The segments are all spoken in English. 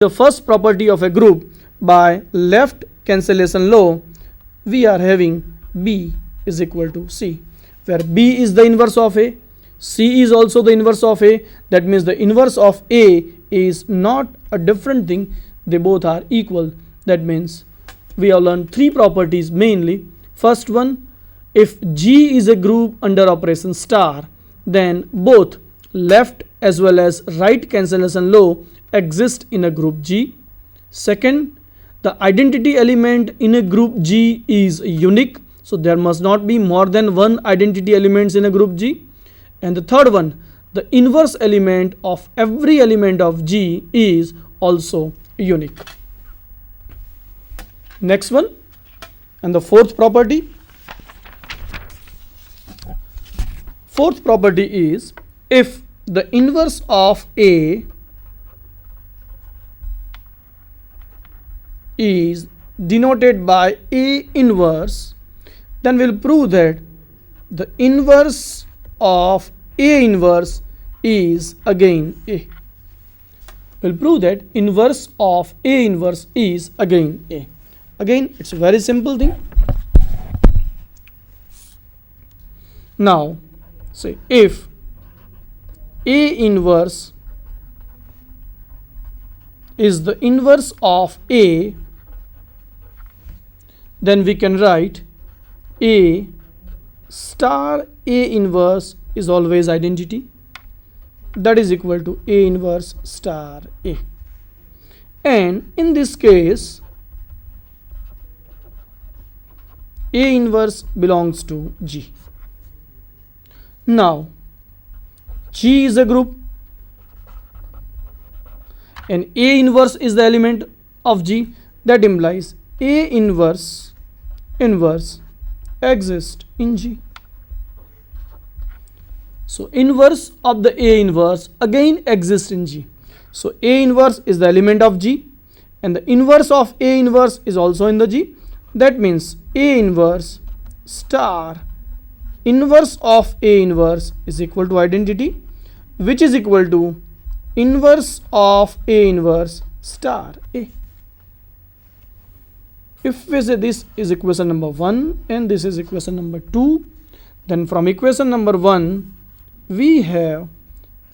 the first property of a group by left cancellation law, we are having B is equal to C, where B is the inverse of A, C is also the inverse of A. That means the inverse of A is not a different thing, they both are equal. That means we have learned three properties mainly. First one, if G is a group under operation star, then both left as well as right cancellation law exist in a group G. Second, the identity element in a group G is unique, so there must not be more than one identity elements in a group G. And the third one, the inverse element of every element of G is also unique. Next one, and the fourth property. Fourth property is, if the inverse of A is denoted by A inverse, then we'll prove that the inverse of A inverse is again A. We'll prove that inverse of A inverse is again A. Again, it's a very simple thing. Now, say if A inverse is the inverse of A, then we can write A star A inverse is always identity, that is equal to A inverse star A. And in this case, A inverse belongs to G. Now, G is a group and A inverse is the element of G. That implies A inverse exists in G. So inverse of the A inverse again exists in G. So A inverse is the element of G and the inverse of A inverse is also in the G. That means A inverse star inverse of A inverse is equal to identity, which is equal to inverse of A inverse star A. If we say this is equation number 1 and this is equation number 2, then from equation number 1 we have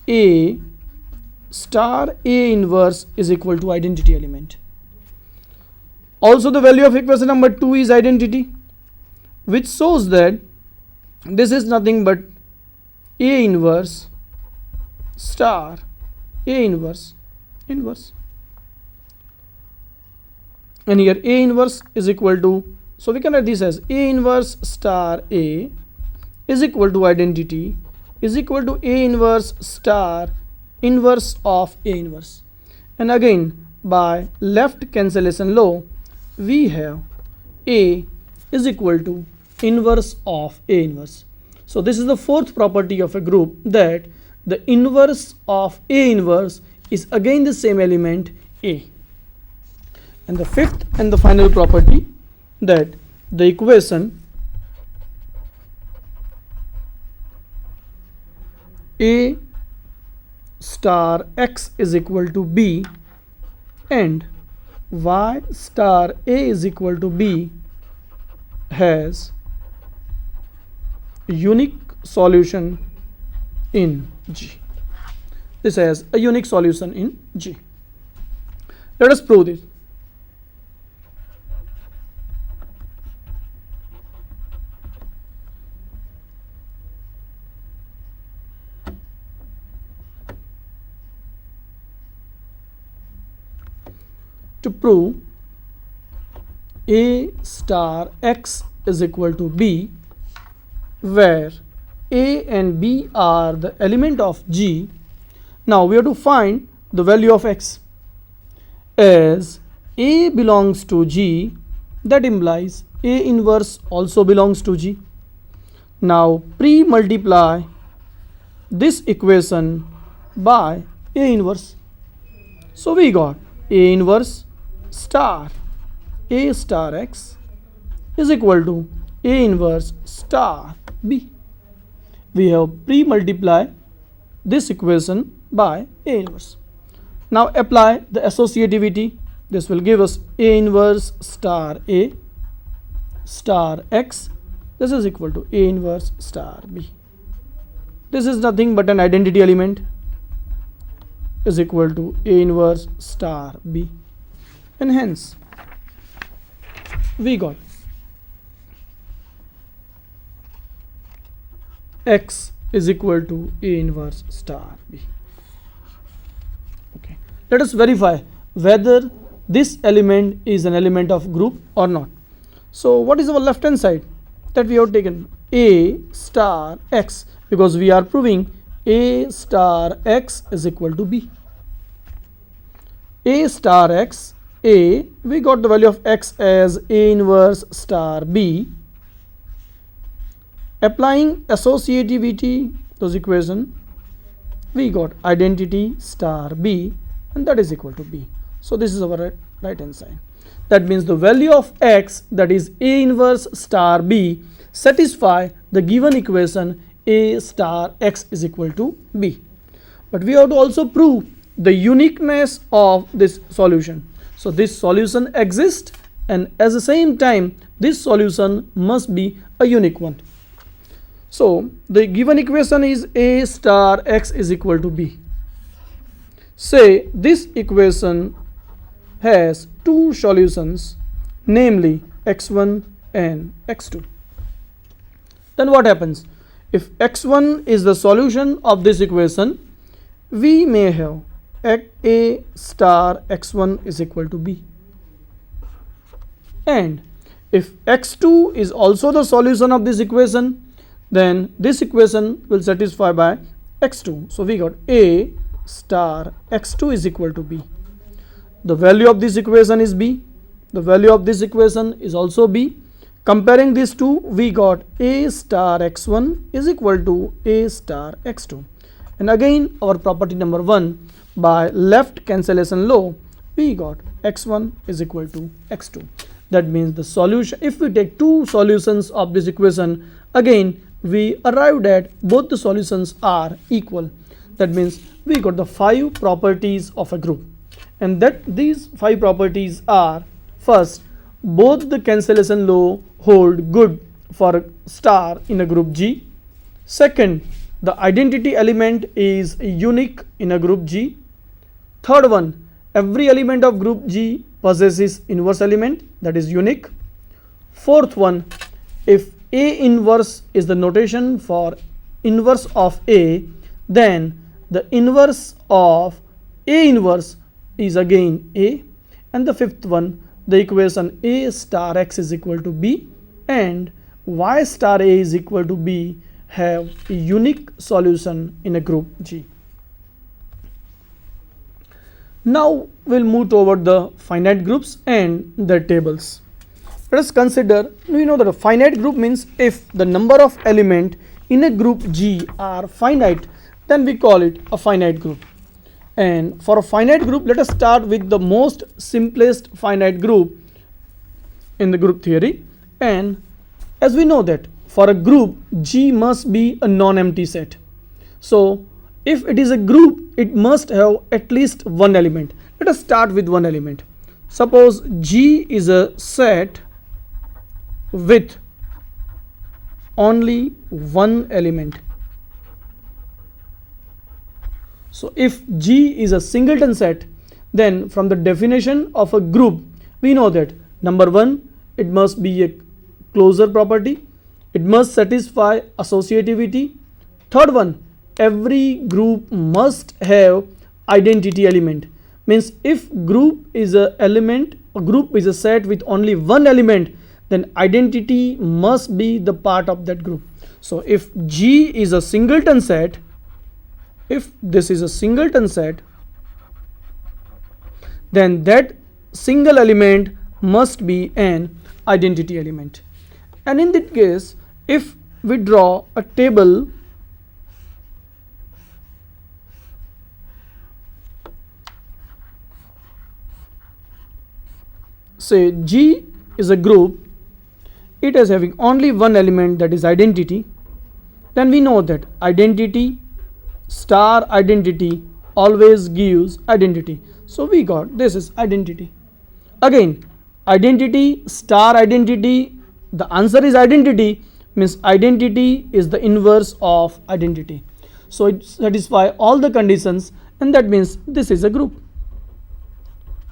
A star A inverse is equal to identity element. Also the value of equation number 2 is identity, which shows that this is nothing but A inverse star A inverse. And here A inverse is equal to, so we can write this as A inverse star A is equal to identity is equal to A inverse star inverse of A inverse. And again by left cancellation law, we have A is equal to inverse of A inverse. So this is the fourth property of a group, that the inverse of A inverse is again the same element A. And the fifth and the final property, that the equation A star X is equal to B and Y star A is equal to B has unique solution in G. This has a unique solution in G. Let us prove this. To prove A star X is equal to B, where A and B are the element of G, now we have to find the value of X. As A belongs to G, that implies A inverse also belongs to G. Now pre-multiply this equation by A inverse. So we got A inverse star A star X is equal to A inverse star B. We have pre-multiply this equation by A inverse. Now apply the associativity. This will give us A inverse star A star X. This is equal to A inverse star B. This is nothing but an identity element, is equal to A inverse star B, and hence we got X is equal to A inverse star B. Okay, let us verify whether this element is an element of group or not. So what is our left hand side? That we have taken A star X, because we are proving A star X is equal to B. A star X, A, we got the value of X as A inverse star B. Applying associativity to this equation, we got identity star B, and that is equal to B. So this is our right hand side. That means the value of X, that is A inverse star B, satisfy the given equation A star X is equal to B. But we have to also prove the uniqueness of this solution. So this solution exists, and at the same time this solution must be a unique one. So the given equation is A star X is equal to B. Say this equation has two solutions, namely x1 and x2. Then what happens? If x1 is the solution of this equation, we may have A star x1 is equal to B. And if x2 is also the solution of this equation, then this equation will satisfy by x2. So we got A star x2 is equal to B. The value of this equation is B. The value of this equation is also B. Comparing these two, we got A star x1 is equal to A star x2. And again our property number 1, by left cancellation law, we got x1 is equal to x2. That means the solution, if we take two solutions of this equation, again we arrived at both the solutions are equal. That means we got the 5 properties of a group, and that these 5 properties are: first, both the cancellation law hold good for star in a group G. Second, the identity element is unique in a group G. Third one, every element of group G possesses inverse element that is unique. Fourth one, if A inverse is the notation for inverse of A, then the inverse of A inverse is again A. And the fifth one, the equation A star X is equal to B and Y star A is equal to B have a unique solution in a group G. Now we'll move toward the finite groups and their tables. Let us consider, we know that a finite group means if the number of elements in a group G are finite, then we call it a finite group. And for a finite group, let us start with the most simplest finite group in the group theory. And as we know that for a group, G must be a non-empty set. So if it is a group, it must have at least one element. Let us start with one element. Suppose G is a set with only one element. So if G is a singleton set, then from the definition of a group, we know that number 1, it must be a closure property. It must satisfy associativity. Third one, every group must have identity element. Means if group is a element, a group is a set with only one element, then identity must be the part of that group. So if G is a singleton set, if this is a singleton set, then that single element must be an identity element. And in that case, if we draw a table say G is a group, it is having only one element, that is identity, then we know that identity star identity always gives identity. So we got this is identity. Again, identity star identity, the answer is identity, means identity is the inverse of identity. So it satisfies all the conditions, and that means this is a group.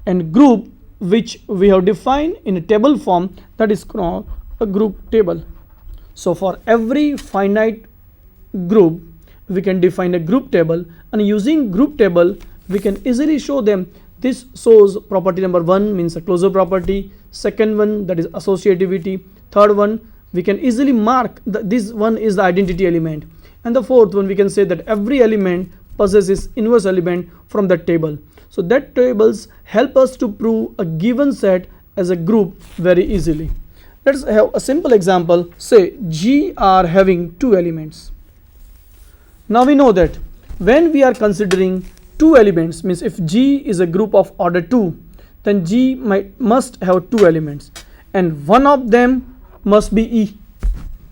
And group which we have defined in a table form, that is called a group table. So for every finite group we can define a group table, and using group table we can easily show them. This shows property number 1 means a closure property, second one that is associativity, third one we can easily mark this one is the identity element, and the fourth one we can say that every element possesses inverse element from that table. So that tables help us to prove a given set as a group very easily. Let's have a simple example. Say G are having two elements. Now we know that when we are considering two elements, means if G is a group of order 2, then G must have two elements, and one of them must be E,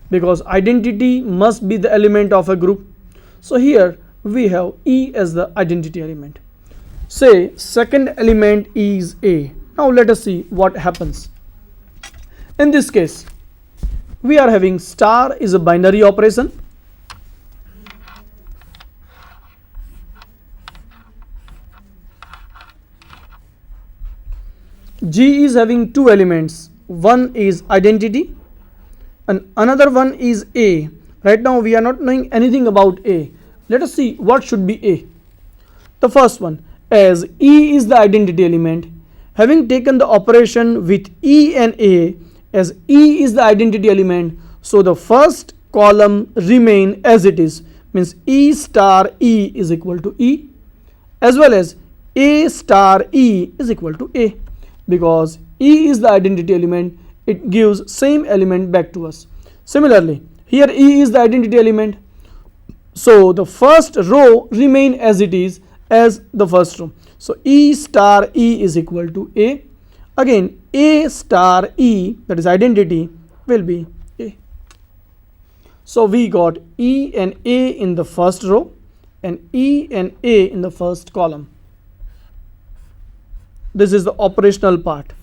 because identity must be the element of a group. So here we have E as the identity element. Say second element is A. Now let us see what happens. In this case we are having star is a binary operation. G is having two elements, one is identity and another one is A. Right now we are not knowing anything about A. Let us see what should be A. The first one, as E is the identity element, having taken the operation with E and A, as E is the identity element, so the first column remain as it is, means E star E is equal to E, as well as A star E is equal to A. Because E is the identity element, it gives same element back to us. Similarly, here E is the identity element, so the first row remain as it is as the first row. So E star E is equal to A. Again A star E, that is identity, will be A. So we got E and A in the first row and E and A in the first column. This is the operational part.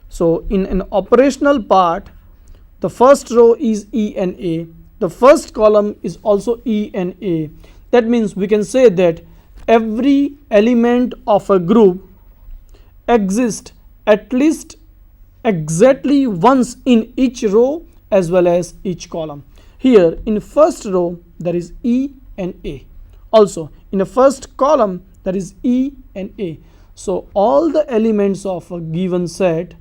So in an operational part, the first row is E and A, the first column is also E and A. That means we can say that every element of a group exists at least exactly once in each row as well as each column. Here in first row there is E and A, also in the first column there is E and A. So all the elements of a given set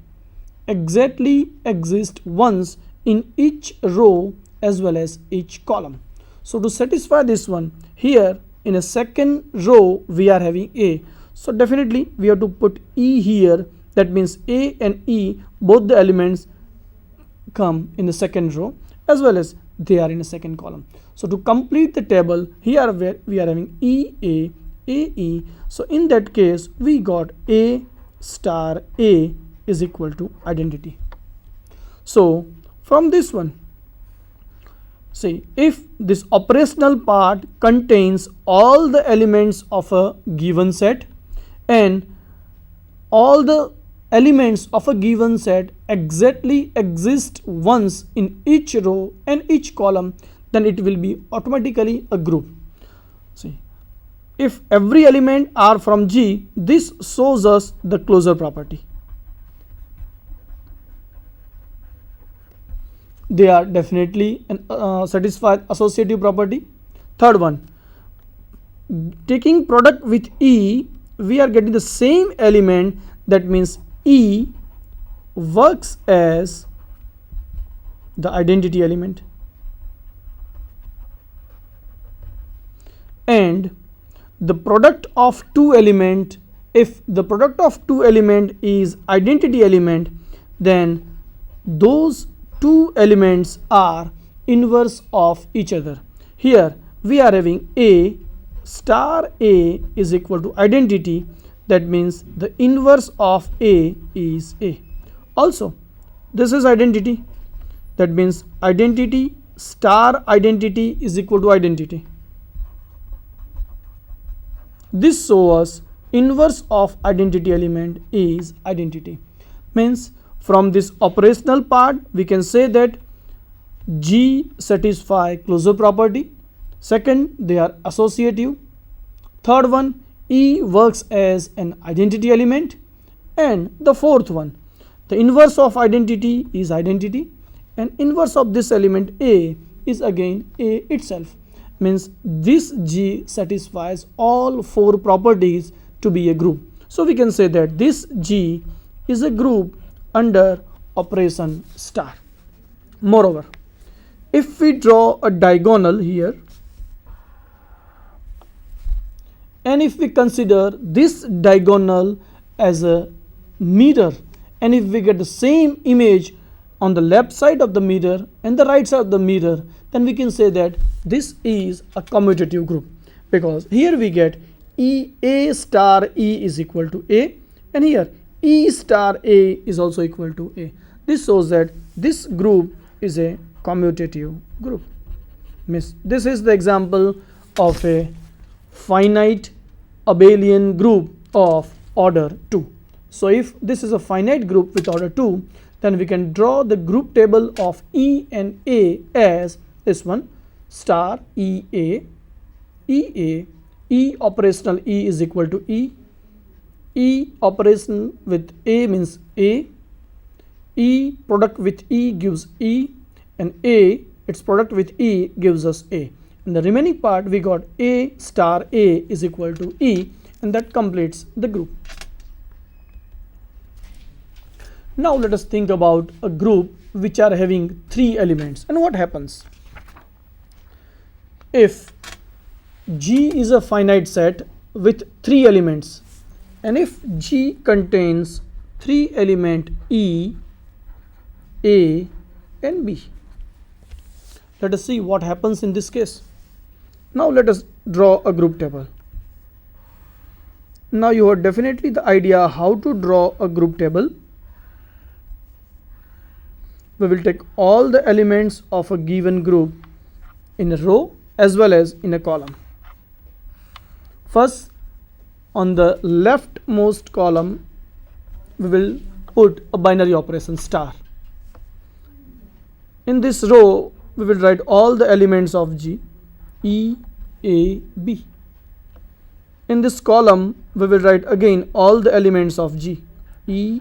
exactly exist once in each row as well as each column. So to satisfy this one, here in a second row we are having A, so definitely we have to put E here. That means A and E, both the elements come in the second row as well as they are in the second column. So to complete the table, here where we are having E A, A E, so in that case we got A star A is equal to identity. So from this one, see, if this operational part contains all the elements of a given set and all the elements of a given set exactly exist once in each row and each column, then it will be automatically a group. See, if every element are from G, this shows us the closure property. They are definitely satisfied associative property. Third one, taking product with E, we are getting the same element. That means E works as the identity element, and the product of two element, if the product of two element is identity element, then those two elements are inverse of each other. Here we are having A star A is equal to identity. That means the inverse of A is A. Also this is identity. That means identity star identity is equal to identity. this shows us inverse of identity element is identity. Means from this operational part we can say that G satisfy closure property. Second, they are associative. Third one, E works as an identity element. And the fourth one, the inverse of identity is identity, and inverse of this element A is again A itself. Means this G satisfies all four properties to be a group. So we can say that this G is a group under operation star. Moreover, if we draw a diagonal here, and if we consider this diagonal as a mirror, and if we get the same image on the left side of the mirror and the right side of the mirror, then we can say that this is a commutative group, because here we get A star E is equal to A, and here E star A is also equal to A. This shows that this group is a commutative group. Means this is the example of a finite abelian group of order 2. So if this is a finite group with order 2, then we can draw the group table of E and A as this one: star E A, E operational E is equal to E operation with A means A, E product with E gives E, and A its product with E gives us A. In the remaining part we got A star A is equal to E, and that completes the group. Now let us think about a group which are having 3 elements, and what happens if G is a finite set with 3 elements, and if G contains 3 element E, A and B. Let us see what happens in this case. Now let us draw a group table. Now you have definitely the idea how to draw a group table. We will take all the elements of a given group in a row as well as in a column. First, on the leftmost column we will put a binary operation star. In this row we will write all the elements of G, E, A, B. In this column we will write again all the elements of G, E,